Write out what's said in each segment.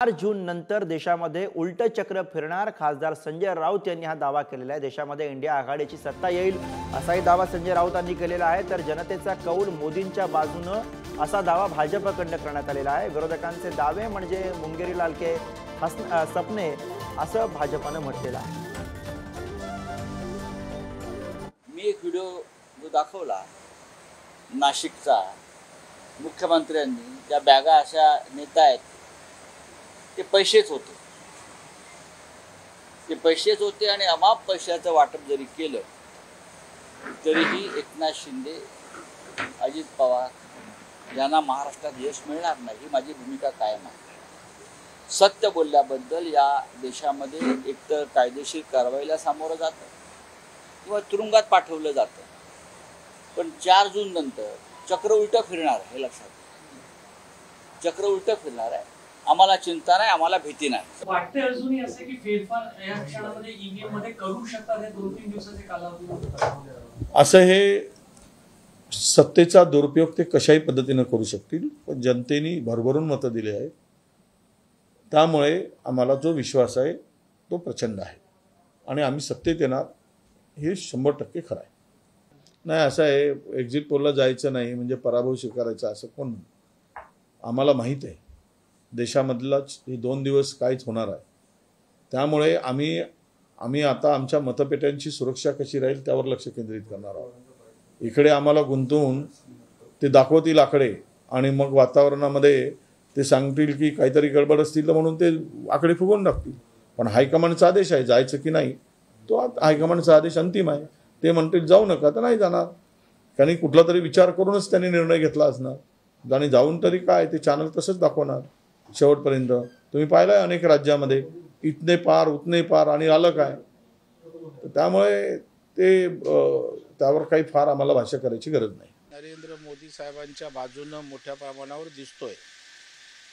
4 जून नंतर देशामध्ये उलटं चक्र फिरणार खासदार संजय राऊत यांनी हा दावा केलेला आहे। देशामध्ये इंडिया आघाडीची सत्ता येईल असाही दावा संजय राऊतांनी केलेला आहे। तर जनतेचा कौल मोदींच्या बाजूने असा दावा भाजपकडून करण्यात आलेला आहे। विरोधकांचे दावे म्हणजे मुंगेरी लाल के सपने असं भाजपने म्हटलेलं आहे। मी एक व्हिडिओ जो दाखवला नाशिकचा, मुख्यमंत्र्यांनी ज्या बॅगा अशा नेत आहेत ते पैसेच होते आणि अमाप पैशाचं वाटप जरी केलं तरीही एकनाथ शिंदे, अजित पवार यांना महाराष्ट्रात यश मिळणार नाही ही माझी भूमिका कायम आहे। सत्य बोलल्याबद्दल या देशामध्ये एकतर कायदेशीर कारवाईला सामोरं जातं किंवा तुरुंगात पाठवलं जातं, पण 4 जून नंतर चक्र उलटं फिरणार हे लक्षात घ्या। चक्र उलटं फिरणार आहे। आम्हाला चिंता नाही, आम्हाला भीती नाही। वाटते अजूनही असं की फेरफार या क्षणामध्ये ईव्हीएम मध्ये करू शकतात हे 2-3 दिवसाचे कालावधी असं हे सत्तेचा दुरुपयोग ते कशाही पद्धतीने करू शकतील, पण जनतेने भरभरून मतं दिली आहेत। त्यामुळे आम्हाला जो विश्वास आहे तो प्रचंड आहे आणि आम्ही सत्तेत येणार हे 100% खरं आहे। नाही असं आहे एक्झिट पोलला जायचं नाही म्हणजे पराभव स्वीकारायचा असं कोण म्हणतं? आम्हाला माहीत आहे देशामधलाच हे 2 दिवस काहीच होणार आहे। त्यामुळे आम्ही आता आमच्या मतपेट्यांची सुरक्षा कशी राहील त्यावर लक्ष केंद्रित करणार आहोत। इकडे आम्हाला गुंतवून ते दाखवतील आकडे आणि मग वातावरणामध्ये ते सांगतील की काहीतरी गडबड असतील म्हणून ते आकडे फुगवून टाकतील। पण हायकमांडचा आदेश आहे जायचं की नाही, तो हायकमांडचा आदेश अंतिम आहे। ते म्हणतील जाऊ नका तर नाही जाणार, कारण कुठला तरी विचार करूनच त्यांनी निर्णय घेतला असणार। आणि जाऊन तरी काय ते चॅनल तसंच दाखवणार शेवटपर्यंत। तुम्ही पाहिलंय अनेक राज्यामध्ये इतने पार उतने पार आणि आलं काय। त्यामुळे ते त्यावर काही फार आम्हाला भाष्य करायची गरज नाही। नरेंद्र मोदी साहेबांच्या बाजूने मोठ्या प्रमाणावर दिसतोय,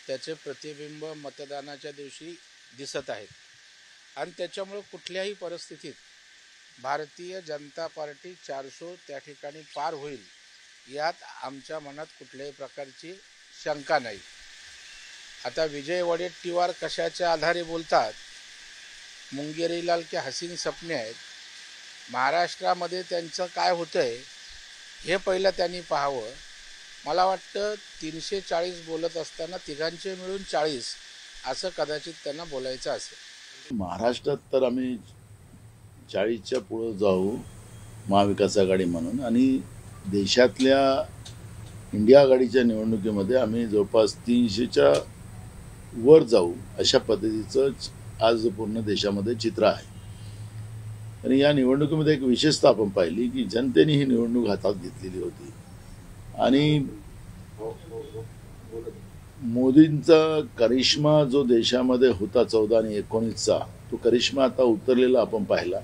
त्याचे प्रतिबिंब मतदानाच्या दिवशी दिसत आहेत आणि त्याच्यामुळे कुठल्याही परिस्थितीत भारतीय जनता पार्टी 400 त्या ठिकाणी पार होईल यात आमच्या मनात कुठल्याही प्रकारची शंका नाही। आता विजय वडेट्टीवार कशाच्या आधारे बोलतात, मुंगेरी लाल के हसीन सपने आहेत। महाराष्ट्रामध्ये त्यांचं काय होतंय हे पहिलं त्यांनी पाहावं। मला वाटतं 340 बोलत असताना तिघांचे मिळून 40 असं कदाचित त्यांना बोलायचं असेल। महाराष्ट्रात तर आम्ही 40च्या पुढे जाऊ महाविकास आघाडी म्हणून, आणि देशातल्या इंडिया आघाडीच्या निवडणुकीमध्ये आम्ही जवळपास 300च्या वर जाऊ अशा पद्धतीचं आज पूर्ण देशामध्ये चित्र आहे। आणि या निवडणुकीमध्ये एक विशेषता आपण पाहिली की जनतेने ही निवडणूक हातात घेतलेली होती आणि मोदींचा करिश्मा जो देशामध्ये होता 14 आणि 19चा तो करिश्मा आता उतरलेला आपण पाहिला।